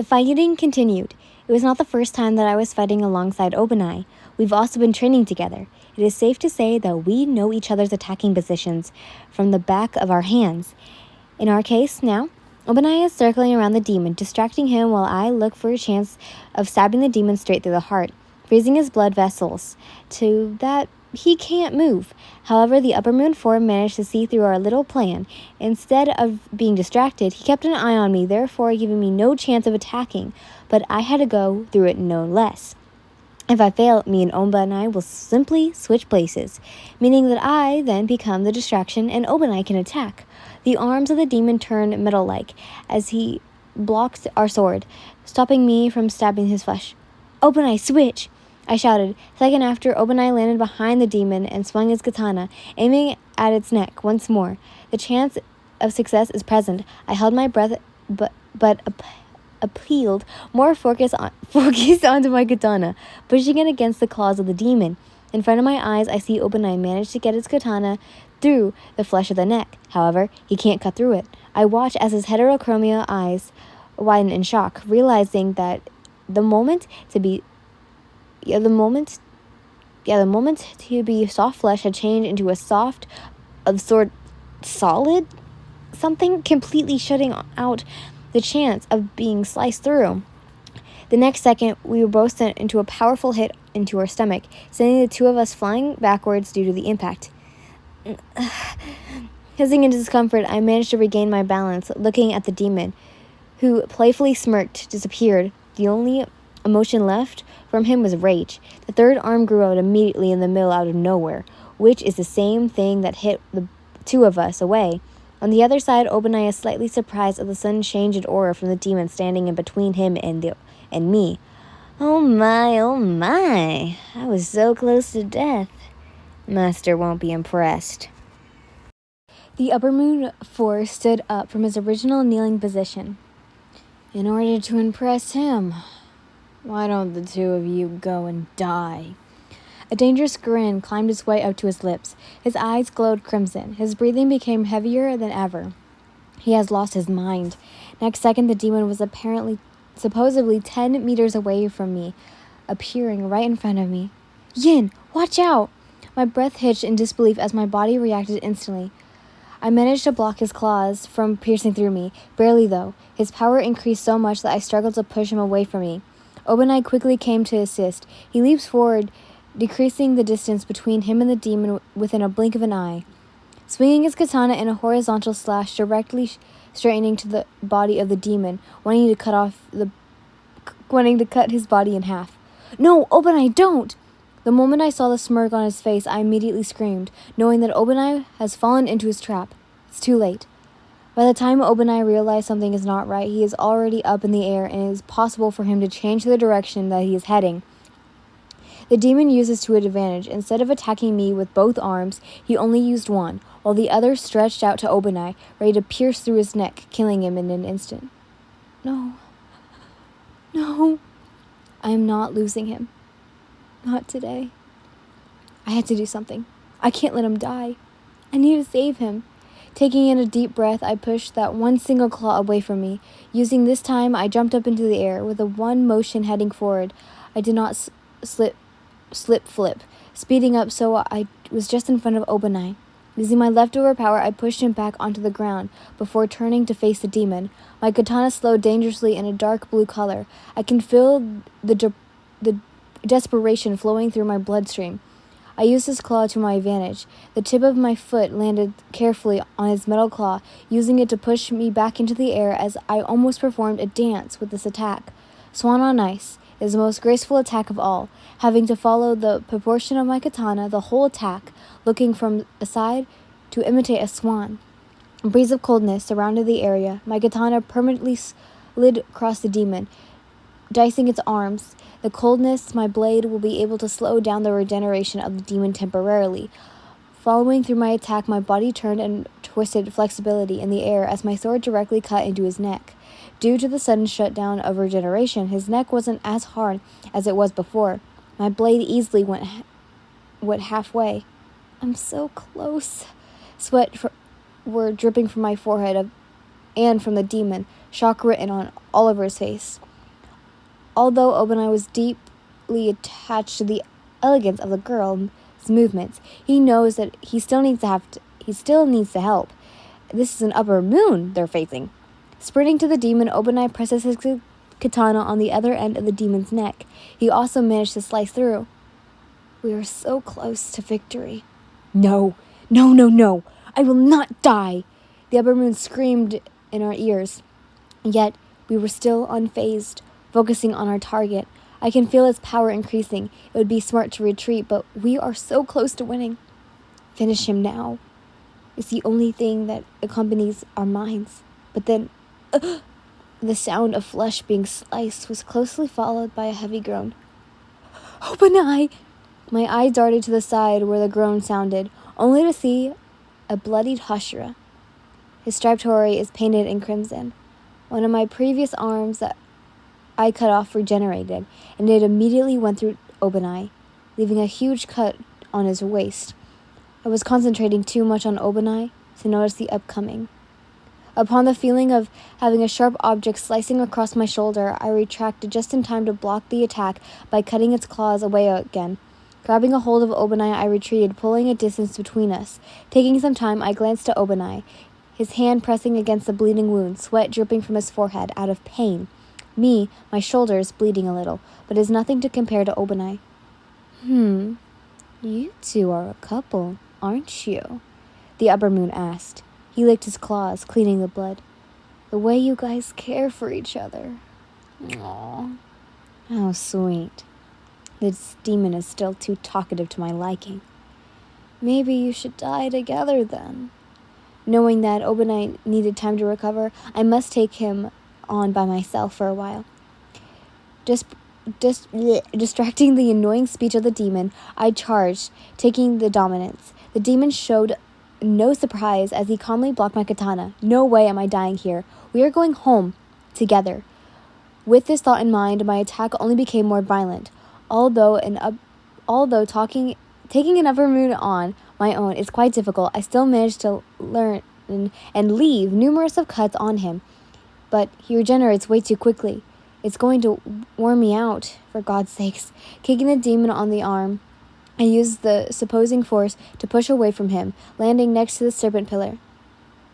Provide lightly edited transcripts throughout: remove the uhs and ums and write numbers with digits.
The fighting continued. It was not the first time that I was fighting alongside Obanai. We've also been training together. It is safe to say that we know each other's attacking positions from the back of our hands. In our case, now, Obanai is circling around the demon, distracting him while I look for a chance of stabbing the demon straight through the heart, freezing his blood vessels to that he can't move. However, the Upper Moon form managed to see through our little plan. Instead of being distracted, he kept an eye on me, therefore giving me no chance of attacking, but I had to go through it no less. If I fail, me and Obanai will simply switch places, meaning that I then become the distraction and Obanai can attack. The arms of the demon turned metal-like as he blocked our sword, stopping me from stabbing his flesh. "Obanai, switch!" I shouted. Second after, Obanai landed behind the demon and swung his katana, aiming at its neck once more. The chance of success is present. I held my breath, but appealed more focus onto my katana, pushing it against the claws of the demon. In front of my eyes, I see Obanai manage to get his katana through the flesh of the neck. However, he can't cut through it. I watch as his heterochromia eyes widen in shock, realizing that the moment to be soft flesh had changed into a soft, solid something, completely shutting out the chance of being sliced through. The next second, we were both sent into a powerful hit into our stomach, sending the two of us flying backwards due to the impact. Hissing in discomfort, I managed to regain my balance, looking at the demon, who playfully smirked, disappeared. The only emotion left from him was rage. The third arm grew out immediately in the middle out of nowhere, which is the same thing that hit the two of us away. On the other side, Obanai is slightly surprised at the sudden change in aura from the demon standing in between him and me. Oh my, I was so close to death. Master won't be impressed. The Upper Moon Force stood up from his original kneeling position. In order to impress him, why don't the two of you go and die? A dangerous grin climbed its way up to his lips. His eyes glowed crimson. His breathing became heavier than ever. He has lost his mind. Next second, the demon was supposedly 10 meters away from me, appearing right in front of me. Yin, watch out! My breath hitched in disbelief as my body reacted instantly. I managed to block his claws from piercing through me, barely though. His power increased so much that I struggled to push him away from me. Obanai quickly came to assist. He leaps forward, decreasing the distance between him and the demon within a blink of an eye. Swinging his katana in a horizontal slash directly straightening to the body of the demon, wanting to cut his body in half. "No, Obanai, don't!" The moment I saw the smirk on his face, I immediately screamed, knowing that Obanai has fallen into his trap. It's too late. By the time Obanai realized something is not right, he is already up in the air, and it is possible for him to change the direction that he is heading. The demon uses to his advantage. Instead of attacking me with both arms, he only used one, while the other stretched out to Obanai, ready to pierce through his neck, killing him in an instant. No. I am not losing him. Not today. I had to do something. I can't let him die. I need to save him. Taking in a deep breath, I pushed that one single claw away from me. Using this time, I jumped up into the air, with a one motion heading forward. I did not flip, speeding up so I was just in front of Obanai. Using my leftover power, I pushed him back onto the ground before turning to face the demon. My katana slowed dangerously in a dark blue color. I can feel the desperation flowing through my bloodstream. I used his claw to my advantage. The tip of my foot landed carefully on his metal claw, using it to push me back into the air as I almost performed a dance with this attack. Swan on ice is the most graceful attack of all, having to follow the proportion of my katana the whole attack, looking from a side to imitate a swan. A breeze of coldness surrounded the area. My katana permanently slid across the demon, dicing its arms. The coldness, my blade will be able to slow down the regeneration of the demon temporarily. Following through my attack, my body turned and twisted flexibility in the air as my sword directly cut into his neck. Due to the sudden shutdown of regeneration, his neck wasn't as hard as it was before. My blade easily went halfway. I'm so close. Sweat were dripping from my forehead and from the demon, shock written on all over his face. Although Obanai was deeply attached to the elegance of the girl's movements, he knows that he still needs to help. This is an upper moon they're facing. Sprinting to the demon, Obanai presses his katana on the other end of the demon's neck. He also managed to slice through. We are so close to victory. No, no, no, no. I will not die. The upper moon screamed in our ears. Yet, we were still unfazed, focusing on our target. I can feel its power increasing. It would be smart to retreat, but we are so close to winning. Finish him now. It's the only thing that accompanies our minds. But then, the sound of flesh being sliced was closely followed by a heavy groan. Obanai! My eyes darted to the side where the groan sounded, only to see a bloodied Hashira. His striped hori is painted in crimson. One of my previous arms that I cut off regenerated, and it immediately went through Obanai, leaving a huge cut on his waist. I was concentrating too much on Obanai to notice the upcoming. Upon the feeling of having a sharp object slicing across my shoulder, I retracted just in time to block the attack by cutting its claws away again. Grabbing a hold of Obanai, I retreated, pulling a distance between us. Taking some time, I glanced to Obanai, his hand pressing against the bleeding wound, sweat dripping from his forehead out of pain. Me, my shoulders bleeding a little, but is nothing to compare to Obanai. You two are a couple, aren't you? The upper moon asked. He licked his claws, cleaning the blood. The way you guys care for each other. Aww. How sweet. This demon is still too talkative to my liking. Maybe you should die together then. Knowing that Obanai needed time to recover, I must take him on by myself for a while. Distracting the annoying speech of the demon, I charged, taking the dominance. The demon showed no surprise as he calmly blocked my katana. No way am I dying here. We are going home together. With this thought in mind, my attack only became more violent. Although taking an upper moon on my own is quite difficult, I still managed to learn and leave numerous of cuts on him. But he regenerates way too quickly. It's going to wear me out, for God's sakes. Kicking the demon on the arm, I used the supposing force to push away from him, landing next to the serpent pillar.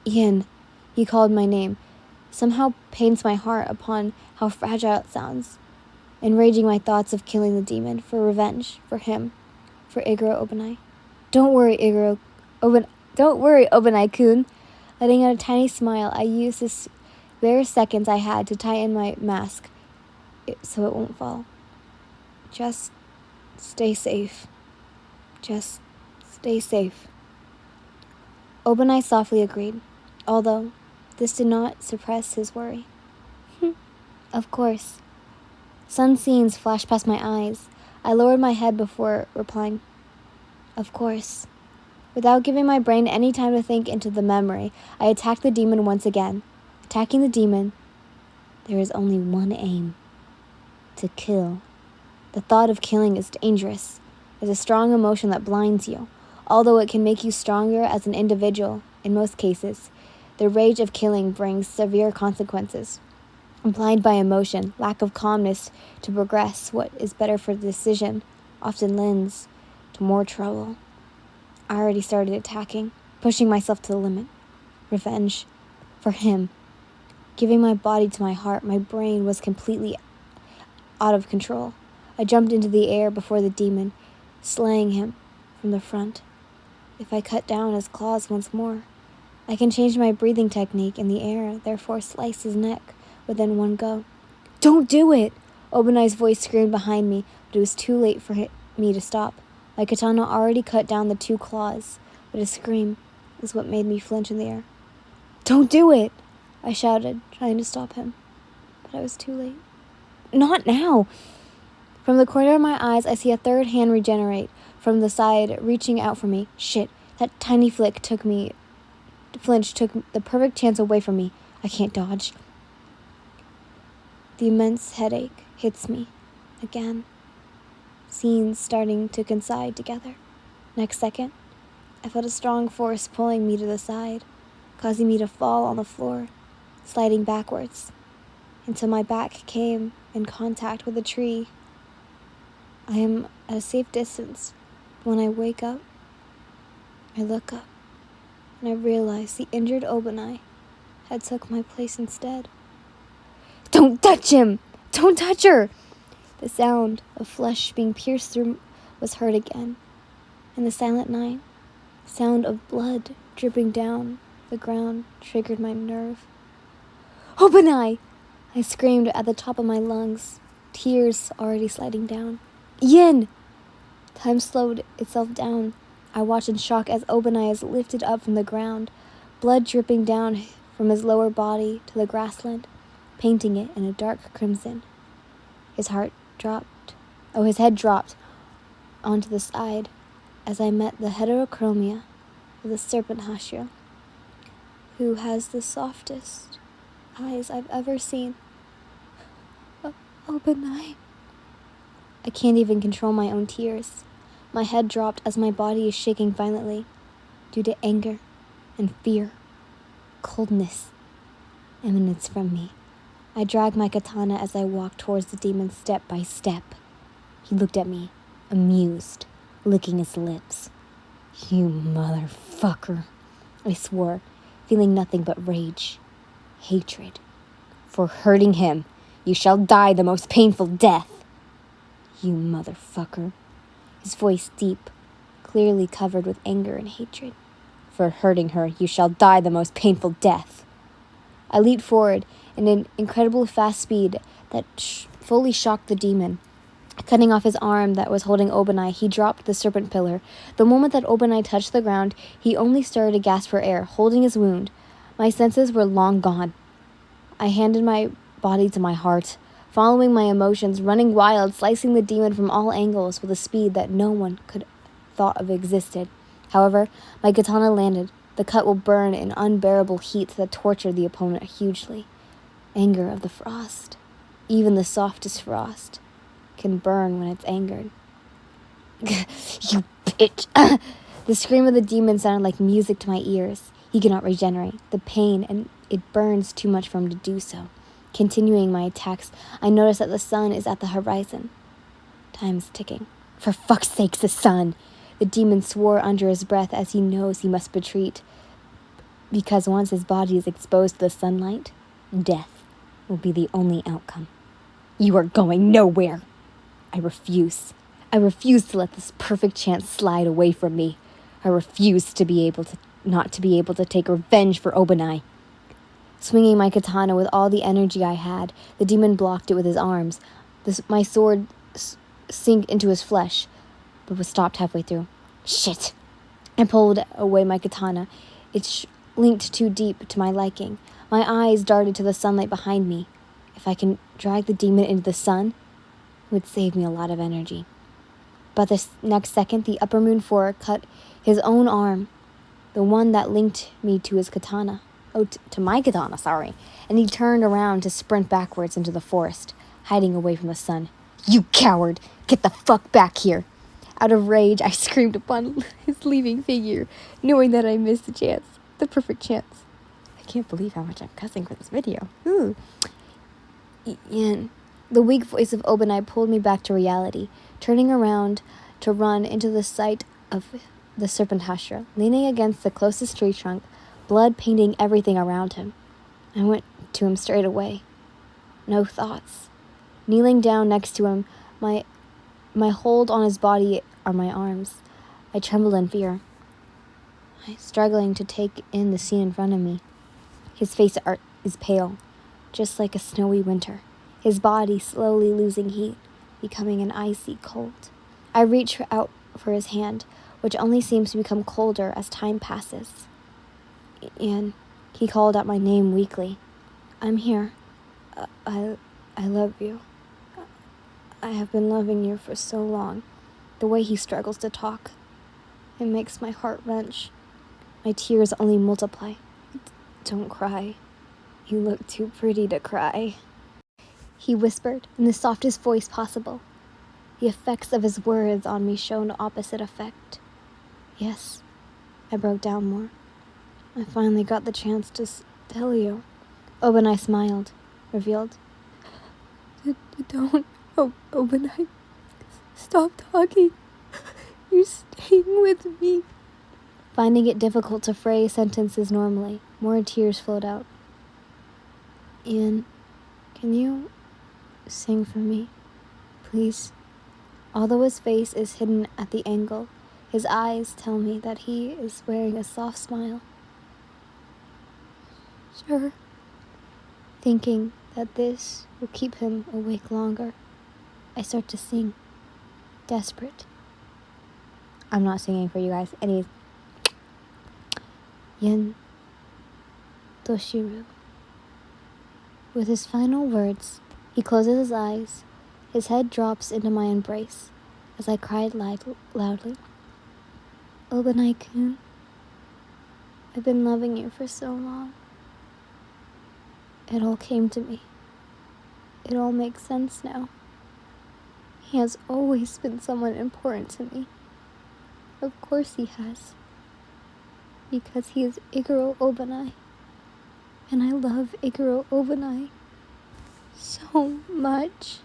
Ian, he called my name. Somehow pains my heart upon how fragile it sounds. Enraging my thoughts of killing the demon, for revenge, for him, for Iguro Obanai. Don't worry, Obanai-kun. Letting out a tiny smile, I used the spare seconds I had to tie in my mask, so it won't fall. Just stay safe. Just stay safe. Obanai softly agreed, although this did not suppress his worry. Of course. Some scenes flashed past my eyes. I lowered my head before replying, of course. Without giving my brain any time to think into the memory, I attacked the demon once again. Attacking the demon, there is only one aim: to kill. The thought of killing is dangerous. It's a strong emotion that blinds you. Although it can make you stronger as an individual, in most cases, the rage of killing brings severe consequences. Blind by emotion, lack of calmness to progress what is better for the decision often lends to more trouble. I already started attacking, pushing myself to the limit. Revenge. For him. Giving my body to my heart, my brain was completely out of control. I jumped into the air before the demon, slaying him from the front. If I cut down his claws once more, I can change my breathing technique in the air, therefore slice his neck within one go. Don't do it! Obanai's voice screamed behind me, but it was too late for me to stop. My katana already cut down the 2 claws, but his scream was what made me flinch in the air. Don't do it! I shouted, trying to stop him, but I was too late. Not now! From the corner of my eyes, I see a third hand regenerate from the side, reaching out for me. Shit, that tiny flinch took the perfect chance away from me. I can't dodge. The immense headache hits me again. Scenes starting to coincide together. Next second, I felt a strong force pulling me to the side, causing me to fall on the floor, sliding backwards. until my back came in contact with a tree. I am at a safe distance. When I wake up, I look up, and I realize the injured Obanai had took my place instead. "Don't touch him! Don't touch her!" The sound of flesh being pierced through was heard again. In the silent night, sound of blood dripping down the ground triggered my nerve. "Obanai!" I screamed at the top of my lungs, tears already sliding down. "Yin!" Time slowed itself down. I watched in shock as Obanai is lifted up from the ground, blood dripping down from his lower body to the grassland, painting it in a dark crimson. His head dropped onto the side as I met the heterochromia of the serpent Hashira, who has the softest eyes I've ever seen. "Obanai." I can't even control my own tears. My head dropped as my body is shaking violently due to anger and fear. Coldness emanates from me. I drag my katana as I walk towards the demon step by step. He looked at me, amused, licking his lips. "You motherfucker," I swore, feeling nothing but rage, hatred. "For hurting him, you shall die the most painful death. You motherfucker." His voice deep, clearly covered with anger and hatred. "For hurting her, you shall die the most painful death." I leaped forward in an incredible fast speed that fully shocked the demon. Cutting off his arm that was holding Obanai, he dropped the serpent pillar. The moment that Obanai touched the ground, he only started to gasp for air, holding his wound. My senses were long gone. I handed my body to my heart, following my emotions, running wild, slicing the demon from all angles with a speed that no one could thought of existed. However, my katana landed. The cut will burn in unbearable heat that tortured the opponent hugely. Anger of the frost. Even the softest frost can burn when it's angered. "You bitch!" The scream of the demon sounded like music to my ears. He cannot regenerate. The pain, and it burns too much for him to do so. Continuing my attacks, I notice that the sun is at the horizon. Time is ticking. "For fuck's sake, the sun!" The demon swore under his breath as he knows he must retreat. Because once his body is exposed to the sunlight, death will be the only outcome. "You are going nowhere." I refuse. I refuse to let this perfect chance slide away from me. I refuse to be able to take revenge for Obanai. Swinging my katana with all the energy I had, the demon blocked it with his arms. My sword sank into his flesh, but was stopped halfway through. Shit! I pulled away my katana. It linked too deep to my liking. My eyes darted to the sunlight behind me. If I can drag the demon into the sun, it would save me a lot of energy. But the next second, the upper moon fork cut his own arm, the one that linked me to his katana. To my katana, sorry. And he turned around to sprint backwards into the forest, hiding away from the sun. "You coward! Get the fuck back here!" Out of rage, I screamed upon his leaving figure, knowing that I missed the chance. The perfect chance. I can't believe how much I'm cussing for this video. And the weak voice of Obanai pulled me back to reality, turning around to run into the sight of the serpent Hashira, leaning against the closest tree trunk, blood painting everything around him. I went to him straight away. No thoughts. Kneeling down next to him, my hold on his body are my arms. I trembled in fear, struggling to take in the scene in front of me. His face is pale, just like a snowy winter. His body slowly losing heat, becoming an icy cold. I reach out for his hand, which only seems to become colder as time passes. And he called out my name weakly. "I'm here. I love you. I have been loving you for so long." The way he struggles to talk, it makes my heart wrench. My tears only multiply. "Don't cry. You look too pretty to cry," he whispered in the softest voice possible. The effects of his words on me showed opposite effect. Yes, I broke down more. "I finally got the chance to tell you." Obanai smiled, revealed. Don't, Obanai. Stop talking. You're staying with me. Finding it difficult to phrase sentences normally, more tears flowed out. Ian, can you sing for me, please? Although his face is hidden at the angle, his eyes tell me that he is wearing a soft smile. Sure. Thinking that this will keep him awake longer, I start to sing, desperate. I'm not singing for you guys. Anyways. Yen Toshiru. With his final words, he closes his eyes. His head drops into my embrace as I cried loudly. Obanai-kun, I've been loving you for so long. It all came to me. It all makes sense now. He has always been someone important to me. Of course he has. Because he is Iguro Obanai. And I love Iguro Obanai so much.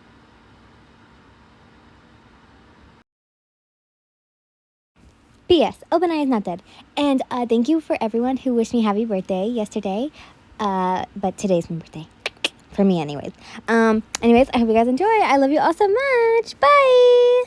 P.S. Obanai is not dead. And thank you for everyone who wished me happy birthday yesterday. But today's my birthday. For me anyways. I hope you guys enjoy. I love you all so much. Bye!